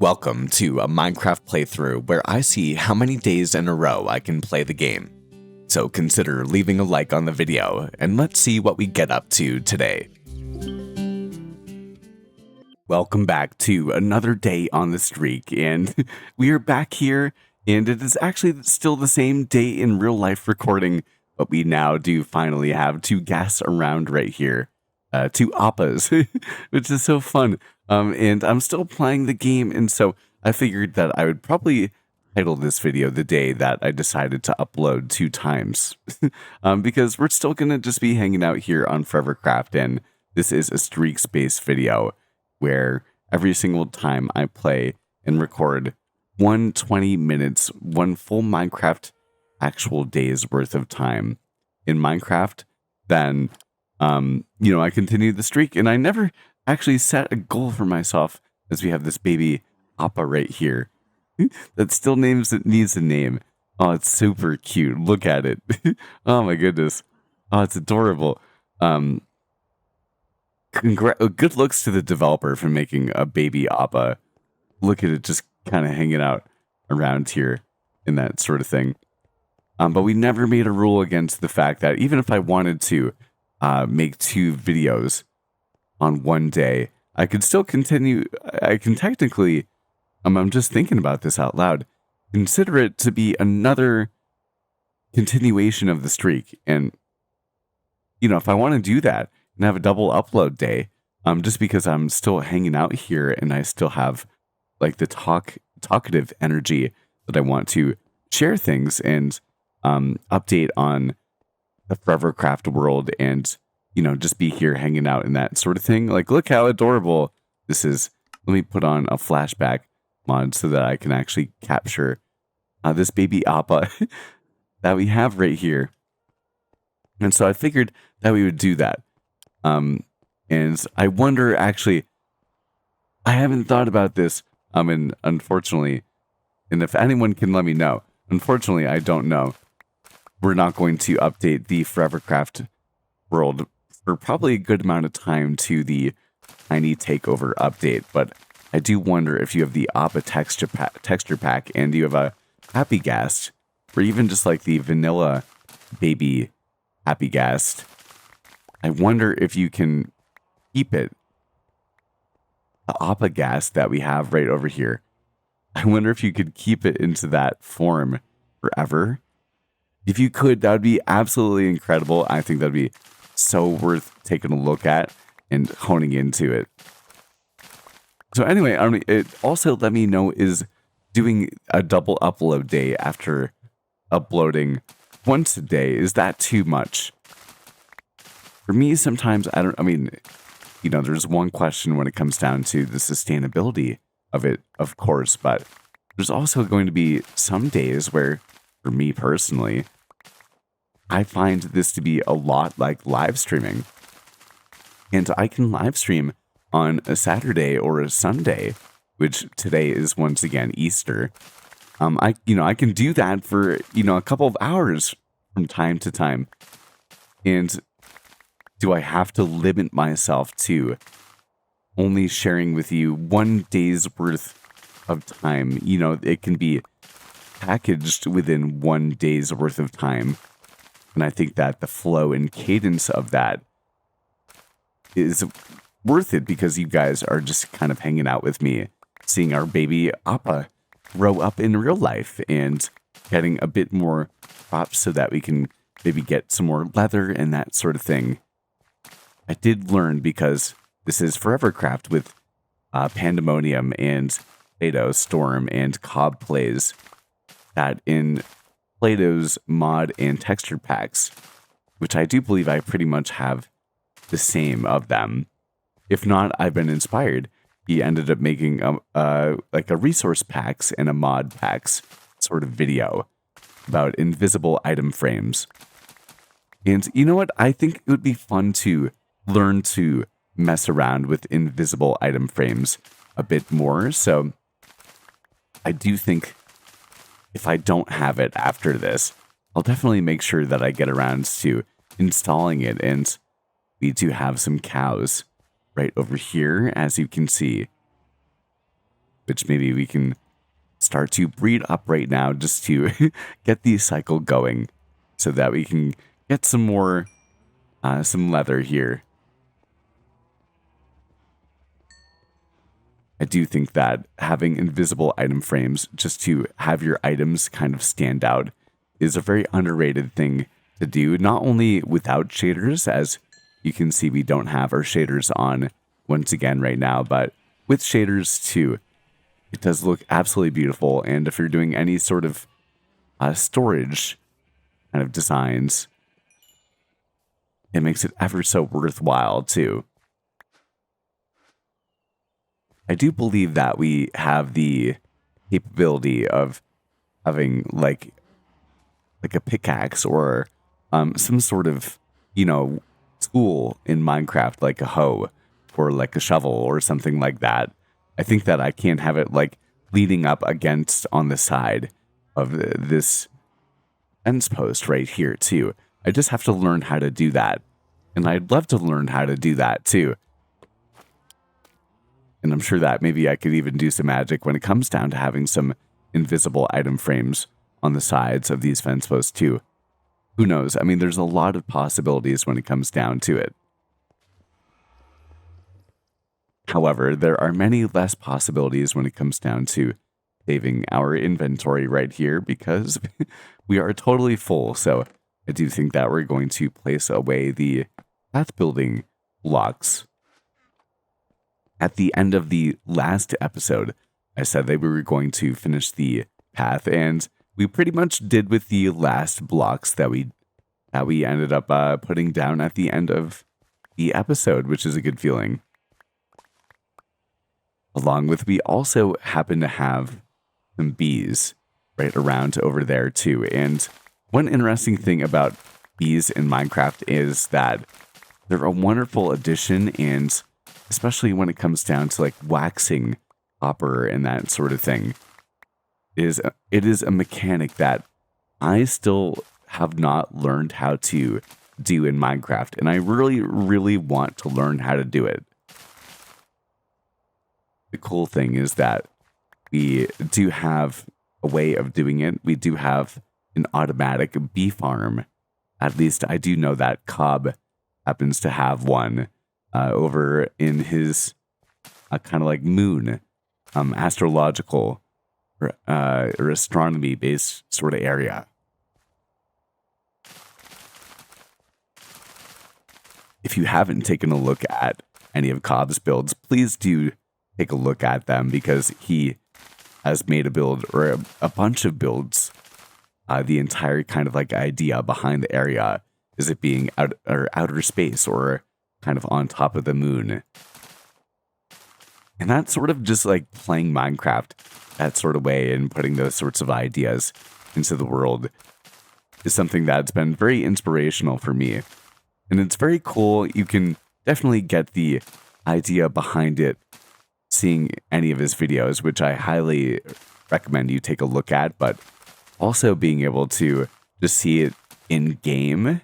Welcome to a Minecraft playthrough where I see how many days in a row I can play the game. So consider leaving a like on the video and let's see what we get up to today. Welcome back to another day on the streak, and we are back here, and it is actually still the same day in real life recording, but we now do finally have two guests around right here. Two appas, which is so fun. And I'm still playing the game, and so I figured that I would probably title this video the day that I decided to upload 2 times. Because we're still going to just be hanging out here on Forevercraft, and this is a streaks-based video where every single time I play and record 20 minutes, one full Minecraft actual day's worth of time in Minecraft, then I continue the streak, and I never actually set a goal for myself, as we have this baby appa right here that still needs a name. Oh, it's super cute. Look at it. Oh my goodness. Oh, it's adorable. Good looks to the developer for making a baby appa. Look at it just kind of hanging out around here and that sort of thing. But we never made a rule against the fact that even if I wanted to make 2 videos on one day, I could still continue. I can technically, I'm just thinking about this out loud, consider it to be another continuation of the streak. And, if I want to do that and have a double upload day, just because I'm still hanging out here and I still have like the talkative energy that I want to share things and update on the Forevercraft world and, just be here hanging out and that sort of thing. Like, look how adorable this is. Let me put on a flashback mod so that I can actually capture this baby appa that we have right here. And so I figured that we would do that. And I wonder, actually, I haven't thought about this. And unfortunately, and if anyone can let me know, unfortunately, I don't know. We're not going to update the Forevercraft world for probably a good amount of time to the Tiny Takeover update, but I do wonder if you have the Appa texture pack and you have a Happy Ghast, or even just like the vanilla baby Happy Ghast, I wonder if you can keep it, the Appa Ghast that we have right over here. I wonder if you could keep it into that form forever. If you could, that would be absolutely incredible. I think that'd be so worth taking a look at and honing into it. So anyway, it also let me know, is doing a double upload day after uploading once a day, is that too much? For me, sometimes there's one question when it comes down to the sustainability of it, of course, but there's also going to be some days where, for me personally, I find this to be a lot like live streaming. And I can live stream on a Saturday or a Sunday, which today is once again Easter. I can do that for, a couple of hours from time to time. And do I have to limit myself to only sharing with you 1 day's worth of time? It can be packaged within 1 day's worth of time. And I think that the flow and cadence of that is worth it because you guys are just kind of hanging out with me, seeing our baby appa grow up in real life and getting a bit more props so that we can maybe get some more leather and that sort of thing. I did learn, because this is Forevercraft with Pandemonium and Platostorm and Cobb Plays, that in Plato's mod and texture packs, which I do believe I pretty much have the same of them. If not, I've been inspired. He ended up making a resource packs and a mod packs sort of video about invisible item frames. And you know what? I think it would be fun to learn to mess around with invisible item frames a bit more. So I do think if I don't have it after this, I'll definitely make sure that I get around to installing it. And we do have some cows right over here, as you can see. which maybe we can start to breed up right now just to get the cycle going so that we can get some more, some leather here. I do think that having invisible item frames just to have your items kind of stand out is a very underrated thing to do, not only without shaders, as you can see we don't have our shaders on once again right now, but with shaders too. It does look absolutely beautiful, and if you're doing any sort of storage kind of designs, it makes it ever so worthwhile too. I do believe that we have the capability of having like a pickaxe or some sort of, tool in Minecraft, like a hoe or like a shovel or something like that. I think that I can have it like leading up against on the side of this fence post right here too. I just have to learn how to do that. And I'd love to learn how to do that too. And I'm sure that maybe I could even do some magic when it comes down to having some invisible item frames on the sides of these fence posts too. Who knows? I mean, there's a lot of possibilities when it comes down to it. However, there are many less possibilities when it comes down to saving our inventory right here because we are totally full. So I do think that we're going to place away the path building blocks. At the end of the last episode, I said that we were going to finish the path, and we pretty much did with the last blocks that we ended up putting down at the end of the episode, which is a good feeling. Along with, we also happen to have some bees right around over there too. And one interesting thing about bees in Minecraft is that they're a wonderful addition, and especially when it comes down to like waxing copper and that sort of thing, it is a mechanic that I still have not learned how to do in Minecraft, and I really, really want to learn how to do it. The cool thing is that we do have a way of doing it. We do have an automatic bee farm. At least I do know that Cobb happens to have one over in his kind of like moon, astrological or astronomy based sort of area. If you haven't taken a look at any of Cobb's builds, please do take a look at them because he has made a build or a bunch of builds. The entire kind of like idea behind the area is it being outer space or kind of on top of the moon. And that's sort of just like playing Minecraft that sort of way and putting those sorts of ideas into the world is something that's been very inspirational for me. And it's very cool. You can definitely get the idea behind it seeing any of his videos, which I highly recommend you take a look at, but also being able to just see it in game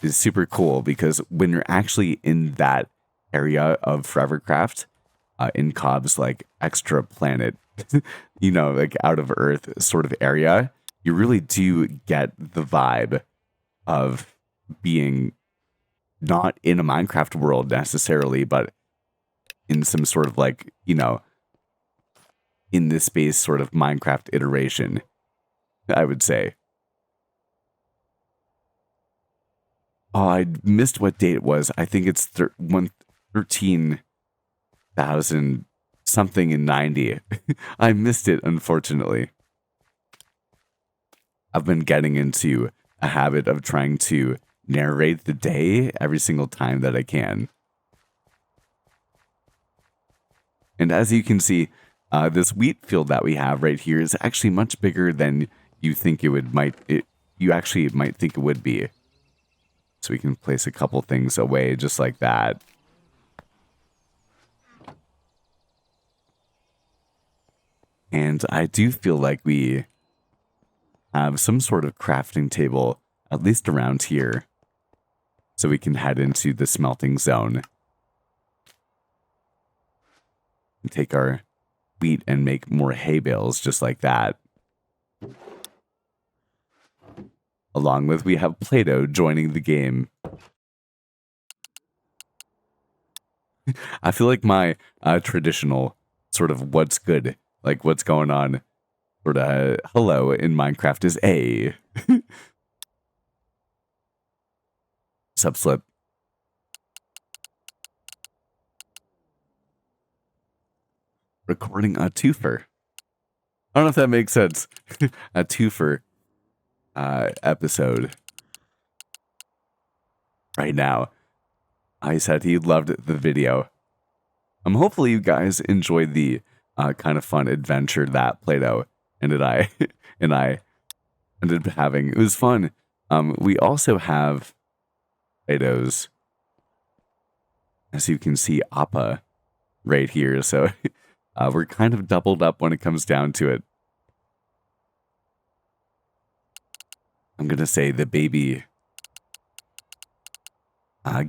is super cool because when you're actually in that area of Forevercraft, in Cobb's like extra planet, like out of Earth sort of area, you really do get the vibe of being not in a Minecraft world necessarily, but in some sort of like, in this space sort of Minecraft iteration, I would say. Oh, I missed what date it was. I think it's 13,000 something in 90. I missed it, unfortunately. I've been getting into a habit of trying to narrate the day every single time that I can. And as you can see, this wheat field that we have right here is actually much bigger than you think you actually might think it would be. So we can place a couple things away just like that. And I do feel like we have some sort of crafting table, at least around here, so we can head into the smelting zone. Take our wheat and make more hay bales just like that. Along with, we have Play-Doh joining the game. I feel like my traditional sort of what's good, like what's going on, sort of hello in Minecraft is A. Subslip. Recording a twofer. I don't know if that makes sense. A twofer episode. Right now. I said he loved the video. Hopefully you guys enjoyed the kind of fun adventure that Play-Doh and I and I ended up having. It was fun. We also have Play-Doh's, as you can see, Appa right here. So we're kind of doubled up when it comes down to it. I'm going to say the baby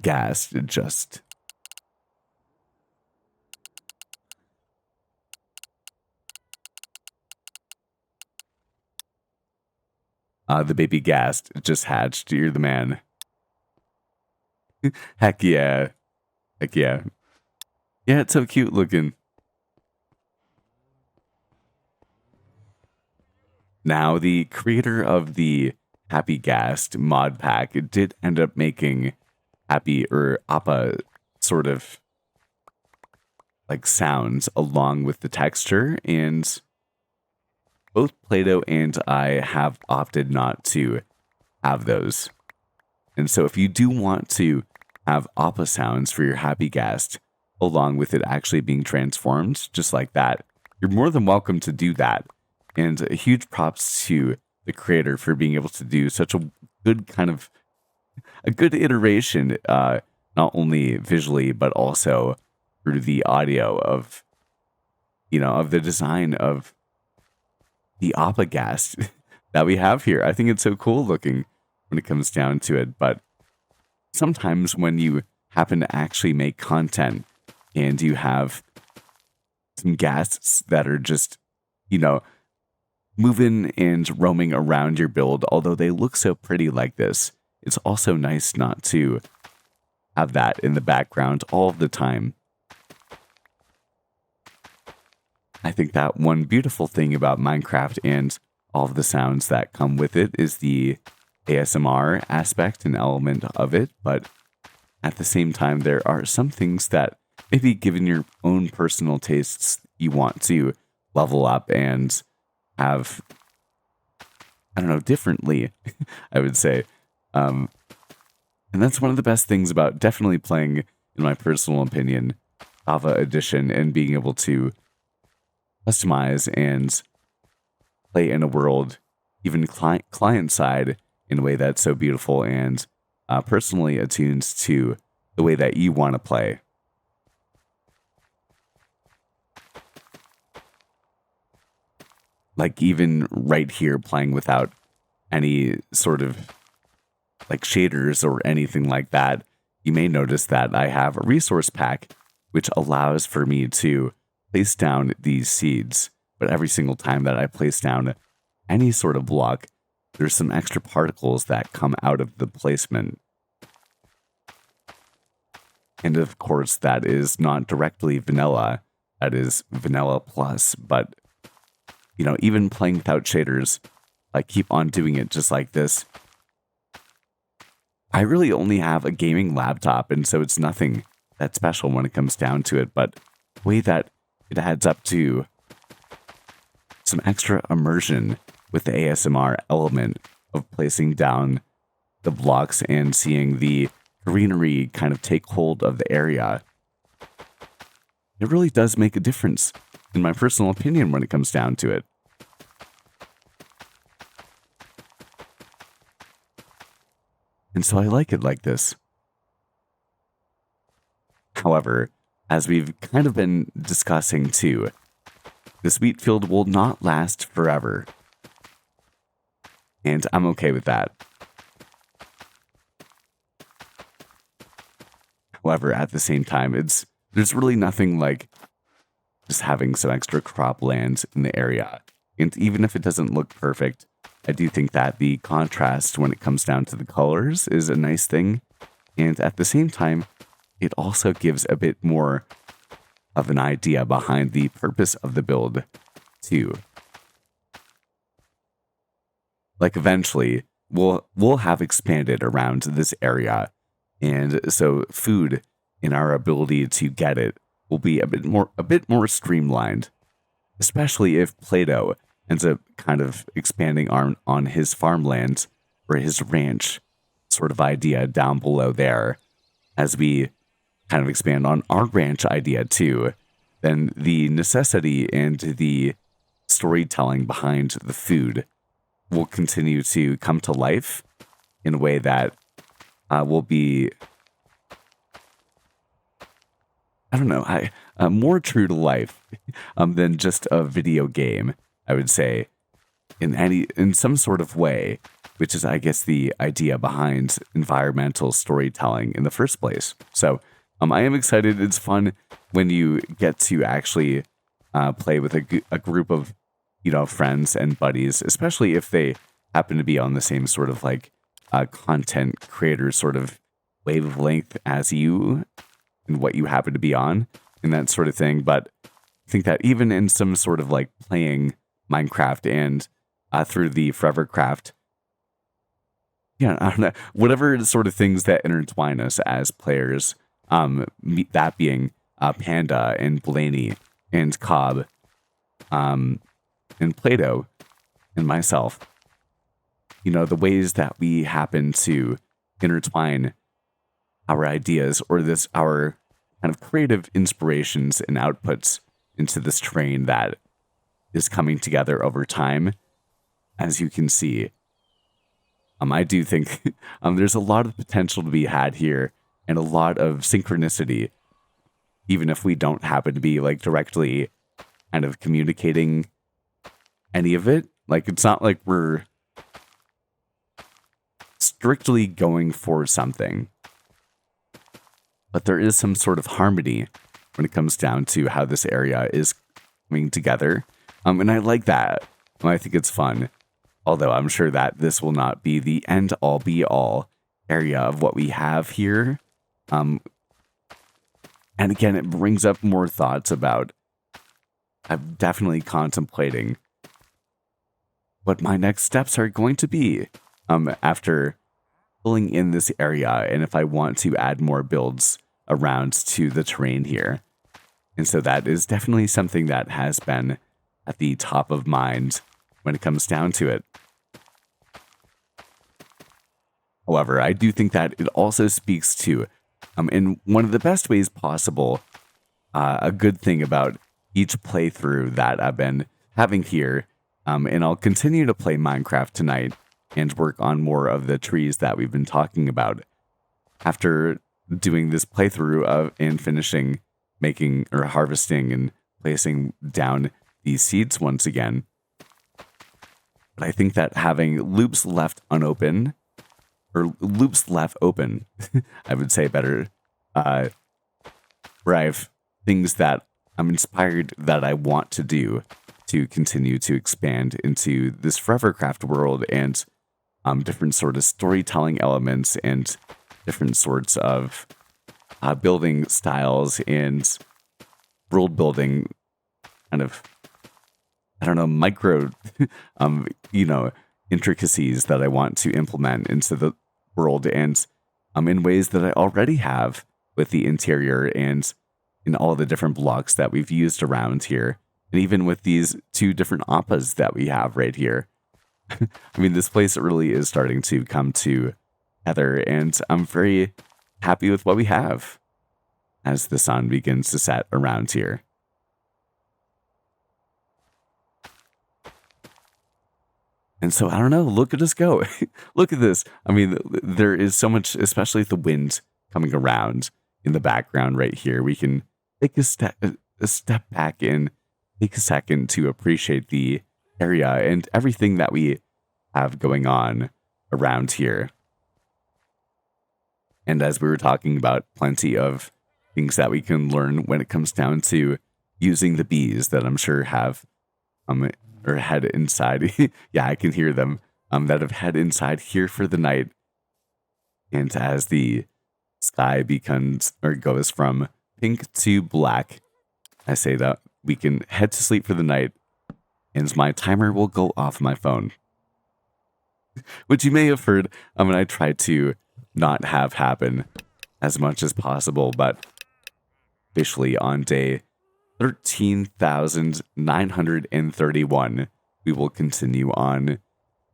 gas just... the baby gas just hatched. You're the man. Heck yeah. Heck yeah. Yeah, it's so cute looking. Now, the creator of the Happy Gast mod pack did end up making Happy or Appa sort of like sounds along with the texture, and both Play-Doh and I have opted not to have those. And so if you do want to have Appa sounds for your Happy Gast, along with it actually being transformed, just like that, you're more than welcome to do that. And a huge props to the creator for being able to do such a good kind of, a good iteration, not only visually, but also through the audio of, you know, of the design of the Appa Gast that we have here. I think it's so cool looking when it comes down to it, but sometimes when you happen to actually make content and you have some ghasts that are just, you know, moving and roaming around your build, although they look so pretty like this, it's also nice not to have that in the background all the time. I think that one beautiful thing about Minecraft and all of the sounds that come with it is the ASMR aspect and element of it, but at the same time, there are some things that maybe given your own personal tastes, you want to level up and have, I don't know, differently, I would say. And that's one of the best things about definitely playing, in my personal opinion, Java Edition and being able to customize and play in a world, even client side, in a way that's so beautiful and personally attuned to the way that you want to play. Like even right here playing without any sort of like shaders or anything like that, you may notice that I have a resource pack which allows for me to place down these seeds. But every single time that I place down any sort of block, there's some extra particles that come out of the placement. And of course, that is not directly vanilla. That is vanilla plus. But, you know, even playing without shaders, I keep on doing it just like this. I really only have a gaming laptop, and so it's nothing that special when it comes down to it. But the way that it adds up to some extra immersion with the ASMR element of placing down the blocks and seeing the greenery kind of take hold of the area. It really does make a difference, in my personal opinion, when it comes down to it. And so I like it like this. However, as we've kind of been discussing too, this wheat field will not last forever. And I'm okay with that. However, at the same time, there's really nothing like just having some extra cropland in the area. And even if it doesn't look perfect, I do think that the contrast when it comes down to the colors is a nice thing. And at the same time, it also gives a bit more of an idea behind the purpose of the build, too. Like eventually, we'll have expanded around this area, and so food and our ability to get it will be a bit more streamlined, especially if Plato ends up kind of expanding on his farmland or his ranch sort of idea down below there. As we kind of expand on our ranch idea too, then the necessity and the storytelling behind the food will continue to come to life in a way that will be, I don't know, more true to life than just a video game, I would say, in some sort of way, which is, I guess, the idea behind environmental storytelling in the first place. So I am excited. It's fun when you get to actually play with a group of, friends and buddies, especially if they happen to be on the same sort of like content creator sort of wavelength as you and what you happen to be on and that sort of thing. But I think that even in some sort of like playing Minecraft and through the Forevercraft, I don't know, whatever sort of things that intertwine us as players, that being Panda and Blaney and Cobb, and Plato and myself, the ways that we happen to intertwine our ideas or our kind of creative inspirations and outputs into this train that is coming together over time, as you can see. I do think there's a lot of potential to be had here and a lot of synchronicity, even if we don't happen to be like directly kind of communicating any of it. Like, it's not like we're strictly going for something, but there is some sort of harmony when it comes down to how this area is coming together. And I like that. I think it's fun. Although I'm sure that this will not be the end-all be-all area of what we have here. And again, it brings up more thoughts about, I'm definitely contemplating what my next steps are going to be after pulling in this area, and if I want to add more builds around to the terrain here. And so that is definitely something that has been at the top of mind when it comes down to it. However, I do think that it also speaks to, in one of the best ways possible, a good thing about each playthrough that I've been having here. And I'll continue to play Minecraft tonight and work on more of the trees that we've been talking about. After doing this playthrough of and finishing making or harvesting and placing down these seeds once again. But I think that having loops left unopened, or loops left open, I would say better, where I have things that I'm inspired that I want to do to continue to expand into this Forevercraft world and different sort of storytelling elements and different sorts of building styles and world building kind of, I don't know, micro, intricacies that I want to implement into the world and in ways that I already have with the interior and in all the different blocks that we've used around here. And even with these two different appas that we have right here. I mean, this place really is starting to come together, and I'm very happy with what we have as the sun begins to set around here. And so, I don't know, look at us go. Look at this. I mean, there is so much, especially the wind coming around in the background right here. We can take a step back and take a second to appreciate the area and everything that we have going on around here. And as we were talking about, plenty of things that we can learn when it comes down to using the bees that I'm sure have or head inside. Yeah, I can hear them that have head inside here for the night. And as the sky becomes or goes from pink to black, I say that we can head to sleep for the night, and my timer will go off my phone, which you may have heard when I try to not have happen as much as possible, but officially on day 13,931, we will continue on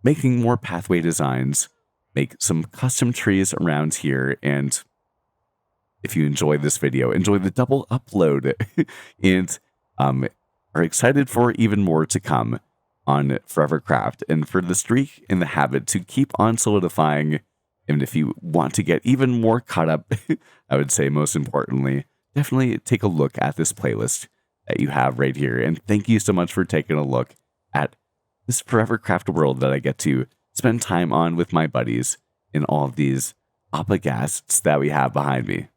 making more pathway designs, make some custom trees around here, and if you enjoyed this video, enjoy the double upload, and are excited for even more to come on Forever Craft, and for the streak and the habit to keep on solidifying. And if you want to get even more caught up, I would say most importantly, definitely take a look at this playlist that you have right here. And thank you so much for taking a look at this Forever Craft world that I get to spend time on with my buddies in all of these Appagasts that we have behind me.